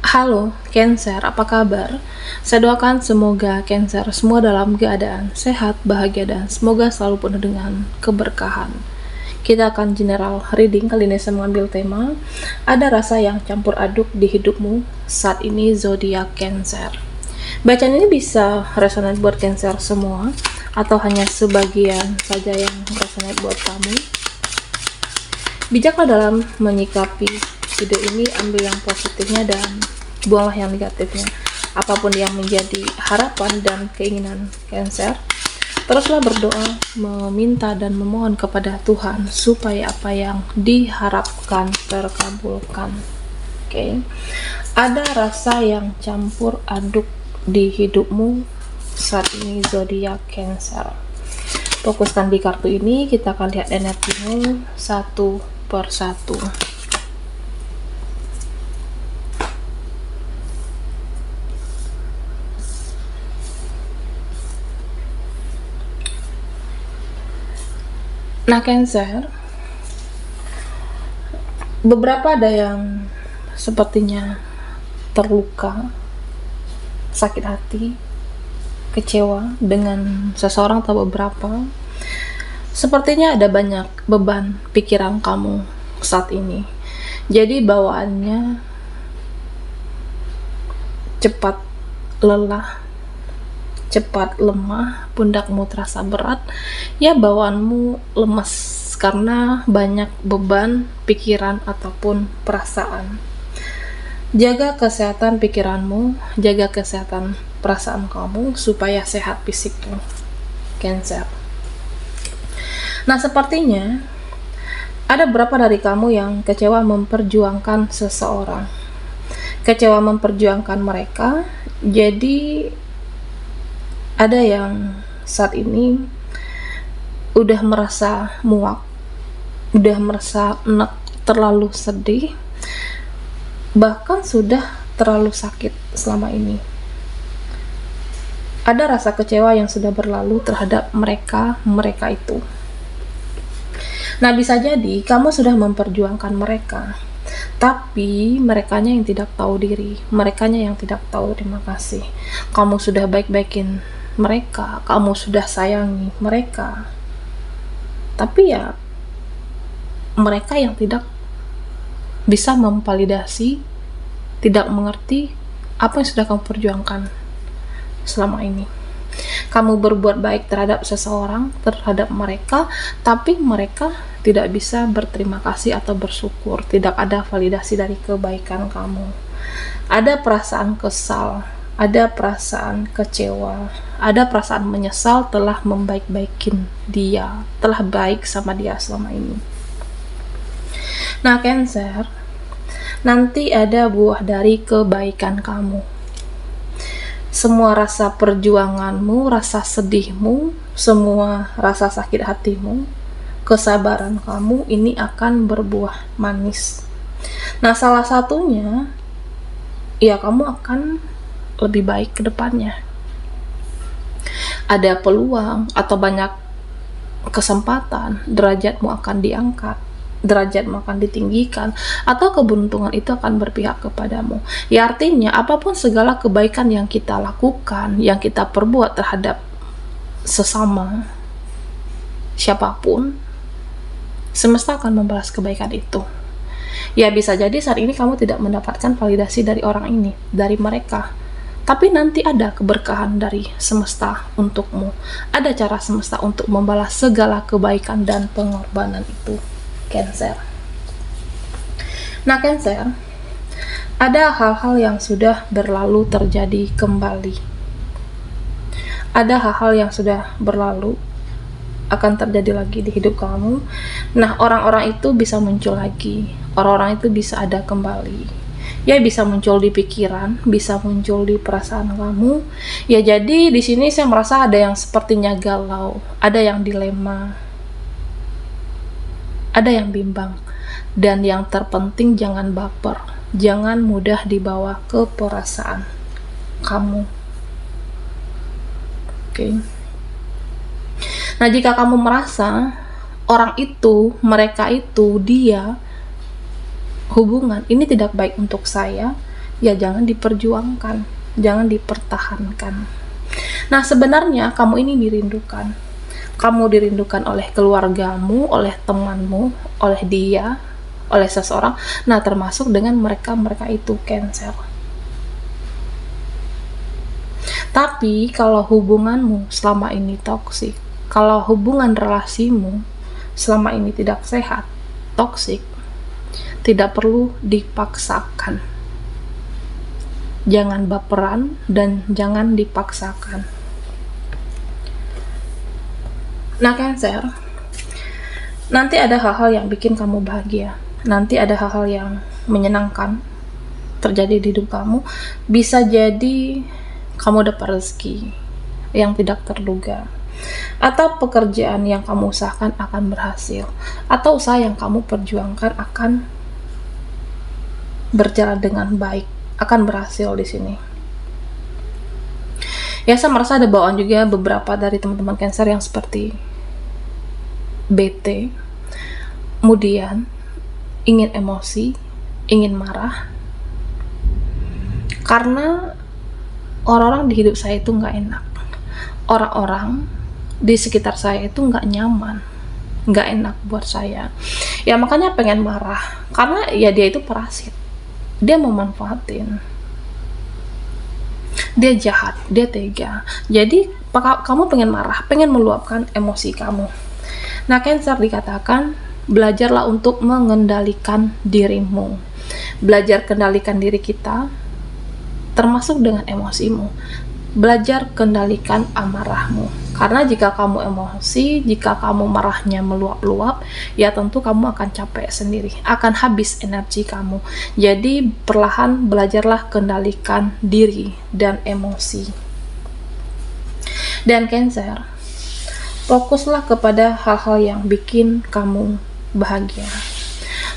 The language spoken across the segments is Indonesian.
Halo, Cancer, apa kabar? Saya doakan semoga Cancer semua dalam keadaan sehat, bahagia, dan semoga selalu penuh dengan keberkahan. Kita akan general reading, kali ini saya mengambil tema ada rasa yang campur aduk di hidupmu saat ini, zodiak Cancer. Bacaan ini bisa resonate buat Cancer semua atau hanya sebagian saja yang resonate buat kamu. Bijaklah dalam menyikapi video ini, ambil yang positifnya dan buanglah yang negatifnya. Apapun yang menjadi harapan dan keinginan Cancer, teruslah berdoa, meminta dan memohon kepada Tuhan supaya apa yang diharapkan terkabulkan. Oke. Ada rasa yang campur aduk di hidupmu saat ini, zodiak Cancer. Fokuskan di kartu ini, kita akan lihat energimu satu per satu. Nah, Cancer, beberapa ada yang sepertinya terluka, sakit hati, kecewa dengan seseorang atau beberapa. Sepertinya ada banyak beban pikiran kamu saat ini. Jadi bawaannya cepat lelah, cepat lemah, pundakmu terasa berat, ya bawaanmu lemas karena banyak beban pikiran ataupun perasaan. Jaga kesehatan pikiranmu, jaga kesehatan perasaan kamu supaya sehat fisikmu, Cancer. Nah, sepertinya ada beberapa dari kamu yang kecewa memperjuangkan seseorang, kecewa memperjuangkan mereka. Jadi ada yang saat ini udah merasa muak, udah merasa enek, terlalu sedih, bahkan sudah terlalu sakit selama ini. Ada rasa kecewa yang sudah berlalu terhadap mereka itu. Nah, bisa jadi kamu sudah memperjuangkan mereka, tapi merekanya yang tidak tahu diri, merekanya yang tidak tahu terima kasih. Kamu sudah baik-baikin mereka, kamu sudah sayangi mereka, tapi ya mereka yang tidak bisa memvalidasi, tidak mengerti apa yang sudah kamu perjuangkan selama ini. Kamu berbuat baik terhadap seseorang, terhadap mereka, tapi mereka tidak bisa berterima kasih atau bersyukur. Tidak ada validasi dari kebaikan kamu. Ada perasaan kesal, ada perasaan kecewa, ada perasaan menyesal telah membaik-baikin dia, telah baik sama dia selama ini. Nah, Cancer, nanti ada buah dari kebaikan kamu. Semua rasa perjuanganmu, rasa sedihmu, semua rasa sakit hatimu, kesabaran kamu ini akan berbuah manis. Nah, salah satunya ya kamu akan lebih baik ke depannya. Ada peluang atau banyak kesempatan, derajatmu akan diangkat, derajatmu akan ditinggikan, atau keberuntungan itu akan berpihak kepadamu. Ya, artinya apapun segala kebaikan yang kita lakukan, yang kita perbuat terhadap sesama siapapun, semesta akan membalas kebaikan itu. Ya, bisa jadi saat ini kamu tidak mendapatkan validasi dari orang ini, dari mereka, tapi nanti ada keberkahan dari semesta untukmu. Ada cara semesta untuk membalas segala kebaikan dan pengorbanan itu, Cancer. Nah, Cancer, ada hal-hal yang sudah berlalu terjadi kembali. Ada hal-hal yang sudah berlalu akan terjadi lagi di hidup kamu. Nah, orang-orang itu bisa muncul lagi. Orang-orang itu bisa ada kembali. Ya, bisa muncul di pikiran, bisa muncul di perasaan kamu. Ya, jadi di sini saya merasa ada yang sepertinya galau, ada yang dilema, ada yang bimbang, dan yang terpenting jangan baper, jangan mudah dibawa ke perasaan kamu. Oke. Nah, jika kamu merasa orang itu, mereka itu, dia, hubungan ini tidak baik untuk saya, ya jangan diperjuangkan, jangan dipertahankan. Nah, sebenarnya kamu ini dirindukan. Kamu dirindukan oleh keluargamu, oleh temanmu, oleh dia, oleh seseorang. Nah, termasuk dengan mereka-mereka itu, Cancer. Tapi kalau hubunganmu selama ini toksik, kalau hubungan relasimu selama ini tidak sehat, toksik, tidak perlu dipaksakan. Jangan baperan dan jangan dipaksakan. Nah, Cancer, nanti ada hal-hal yang bikin kamu bahagia. Nanti ada hal-hal yang menyenangkan terjadi di hidup kamu. Bisa jadi kamu dapat rezeki yang tidak terduga, atau pekerjaan yang kamu usahakan akan berhasil, atau usaha yang kamu perjuangkan akan berjalan dengan baik, akan berhasil di sini. Ya, saya merasa ada bawaan juga beberapa dari teman-teman Cancer yang seperti bete, kemudian ingin emosi, ingin marah, karena orang-orang di hidup saya itu nggak enak. Orang-orang di sekitar saya itu nggak nyaman, nggak enak buat saya. Ya makanya pengen marah, karena ya dia itu parasit, dia memanfaatin, dia jahat, dia tega. Jadi kamu pengen marah, pengen meluapkan emosi kamu. Nah, Cancer, dikatakan belajarlah untuk mengendalikan dirimu. Belajar kendalikan diri kita, termasuk dengan emosimu. Belajar kendalikan amarahmu. Karena jika kamu emosi, jika kamu marahnya meluap-luap, ya tentu kamu akan capek sendiri, akan habis energi kamu. Jadi perlahan belajarlah kendalikan diri dan emosi. Dan Cancer, fokuslah kepada hal-hal yang bikin kamu bahagia.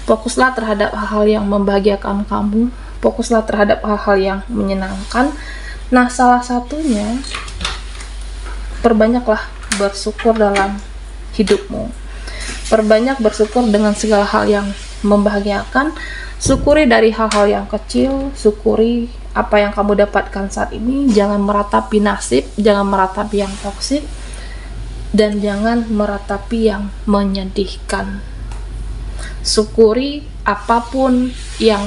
Fokuslah terhadap hal-hal yang membahagiakan kamu. Fokuslah terhadap hal-hal yang menyenangkan. Nah, salah satunya, perbanyaklah bersyukur dalam hidupmu. Perbanyak bersyukur dengan segala hal yang membahagiakan. Syukuri dari hal-hal yang kecil. Syukuri apa yang kamu dapatkan saat ini. Jangan meratapi nasib, jangan meratapi yang toksik, dan jangan meratapi yang menyedihkan. Syukuri apapun yang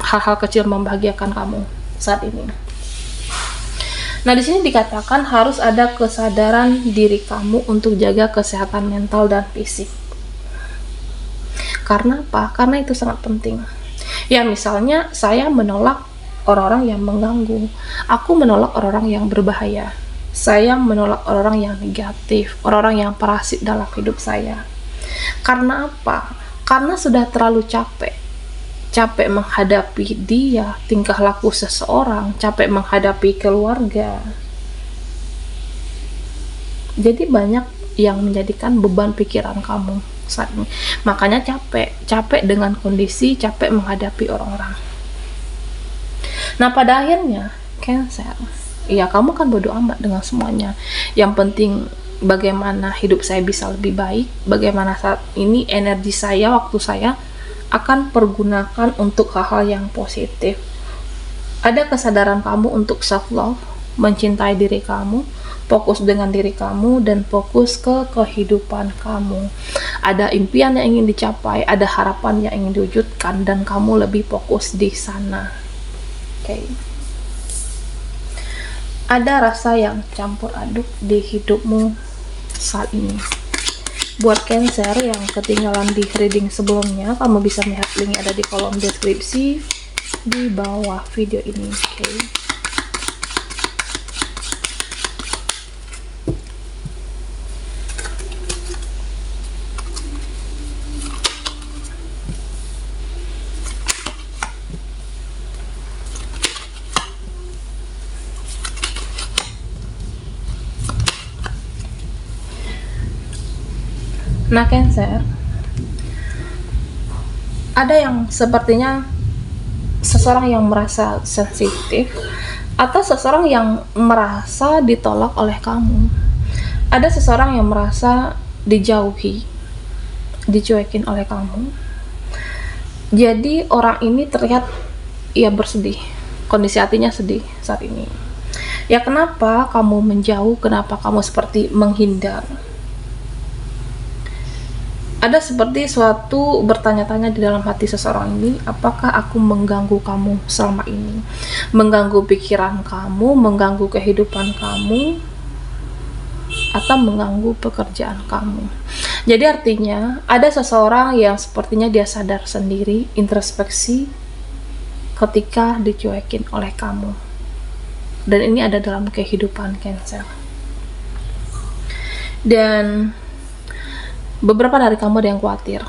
hal-hal kecil membahagiakan kamu saat ini. Nah, di sini dikatakan harus ada kesadaran diri kamu untuk jaga kesehatan mental dan fisik. Karena apa? Karena itu sangat penting. Ya, misalnya saya menolak orang-orang yang mengganggu. Aku menolak orang-orang yang berbahaya. Saya menolak orang-orang yang negatif, orang-orang yang parasit dalam hidup saya. Karena apa? Karena sudah terlalu capek menghadapi dia, tingkah laku seseorang, capek menghadapi keluarga. Jadi banyak yang menjadikan beban pikiran kamu saat ini. Makanya capek dengan kondisi, capek menghadapi orang-orang. Nah, pada akhirnya Cancer, ya kamu kan bodo amat dengan semuanya. Yang penting bagaimana hidup saya bisa lebih baik, bagaimana saat ini energi saya, waktu saya akan pergunakan untuk hal-hal yang positif. Ada kesadaran kamu untuk self-love, mencintai diri kamu, fokus dengan diri kamu, dan fokus ke kehidupan kamu. Ada impian yang ingin dicapai, ada harapan yang ingin diwujudkan, dan kamu lebih fokus di sana. Oke. Ada rasa yang campur aduk di hidupmu saat ini. Buat Cancer yang ketinggalan di reading sebelumnya, kamu bisa melihat link ada di kolom deskripsi di bawah video ini. Oke. Nah, Cancer, ada yang sepertinya seseorang yang merasa sensitif, atau seseorang yang merasa ditolak oleh kamu. Ada seseorang yang merasa dijauhi, dicuekin oleh kamu. Jadi orang ini terlihat ya bersedih, kondisi hatinya sedih saat ini. Ya kenapa kamu menjauh, kenapa kamu seperti menghindar? Ada seperti suatu bertanya-tanya di dalam hati seseorang ini, apakah aku mengganggu kamu selama ini? Mengganggu pikiran kamu, mengganggu kehidupan kamu, atau mengganggu pekerjaan kamu. Jadi artinya ada seseorang yang sepertinya dia sadar sendiri, introspeksi ketika dicuekin oleh kamu. Dan ini ada dalam kehidupan Cancer. Dan beberapa dari kamu ada yang khawatir,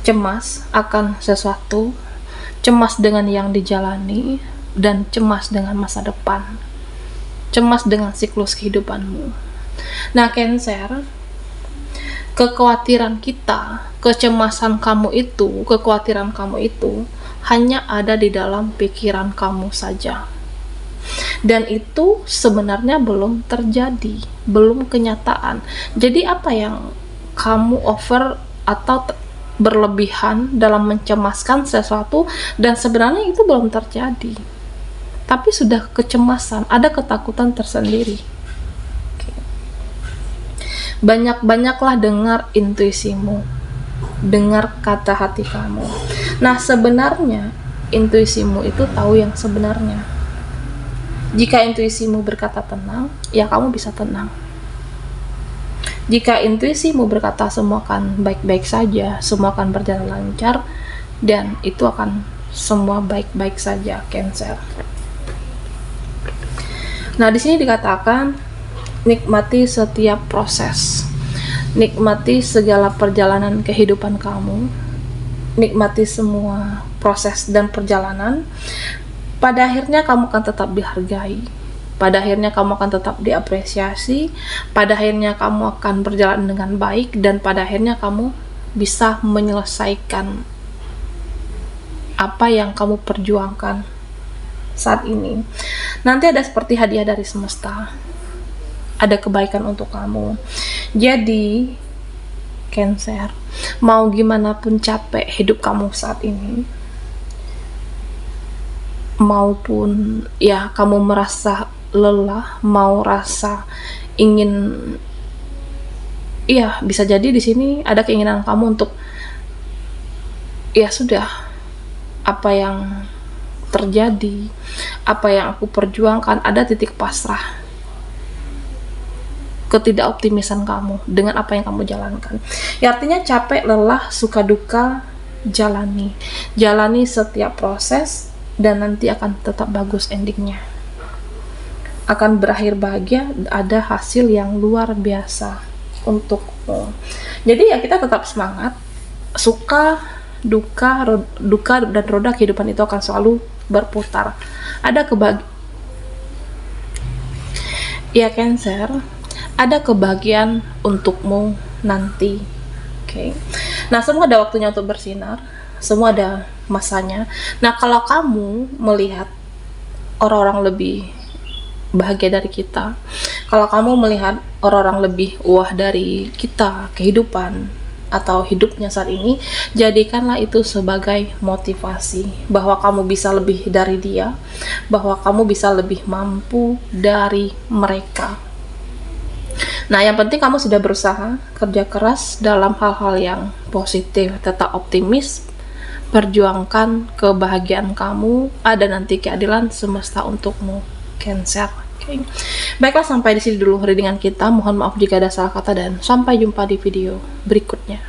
cemas akan sesuatu, cemas dengan yang dijalani, dan cemas dengan masa depan, cemas dengan siklus kehidupanmu. Nah Cancer, kekhawatiran kita, kecemasan kamu itu, kekhawatiran kamu itu hanya ada di dalam pikiran kamu saja. Dan itu sebenarnya belum terjadi, belum kenyataan. Jadi apa yang kamu over atau berlebihan dalam mencemaskan sesuatu dan sebenarnya itu belum terjadi, tapi sudah kecemasan, ada ketakutan tersendiri. Banyak-banyaklah dengar intuisimu, dengar kata hati kamu. Nah sebenarnya intuisimu itu tahu yang sebenarnya. Jika intuisimu berkata tenang, ya kamu bisa tenang. Jika intuisimu berkata semua akan baik-baik saja, semua akan berjalan lancar, dan itu akan semua baik-baik saja, Cancer. Nah, di sini dikatakan nikmati setiap proses. Nikmati segala perjalanan kehidupan kamu. Nikmati semua proses dan perjalanan. Pada akhirnya kamu akan tetap dihargai. Pada akhirnya kamu akan tetap diapresiasi. Pada akhirnya kamu akan berjalan dengan baik. Dan pada akhirnya kamu bisa menyelesaikan apa yang kamu perjuangkan saat ini. Nanti ada seperti hadiah dari semesta. Ada kebaikan untuk kamu. Jadi Cancer, mau gimana pun capek hidup kamu saat ini, maupun ya kamu merasa lelah, mau rasa ingin, iya bisa jadi di sini ada keinginan kamu untuk ya sudah, apa yang terjadi, apa yang aku perjuangkan, ada titik pasrah, ketidakoptimisan kamu dengan apa yang kamu jalankan. Ya artinya capek, lelah, suka duka, jalani setiap proses. Dan nanti akan tetap bagus endingnya, akan berakhir bahagia, ada hasil yang luar biasa untukmu. Jadi ya kita tetap semangat, suka, duka dan roda kehidupan itu akan selalu berputar. Ada ya Cancer, ada kebahagiaan untukmu nanti. Oke. Nah semua ada waktunya untuk bersinar, semua ada masanya. Nah kalau kamu melihat orang-orang lebih bahagia dari kita, kalau kamu melihat orang-orang lebih wah dari kita, kehidupan atau hidupnya saat ini, jadikanlah itu sebagai motivasi bahwa kamu bisa lebih dari dia, bahwa kamu bisa lebih mampu dari mereka. Nah yang penting kamu sudah berusaha, kerja keras dalam hal-hal yang positif, tetap optimis, perjuangkan kebahagiaan kamu, ada nanti keadilan semesta untukmu, Cancer. Okay. Baiklah, sampai di sini dulu readingan kita. Mohon maaf jika ada salah kata dan sampai jumpa di video berikutnya.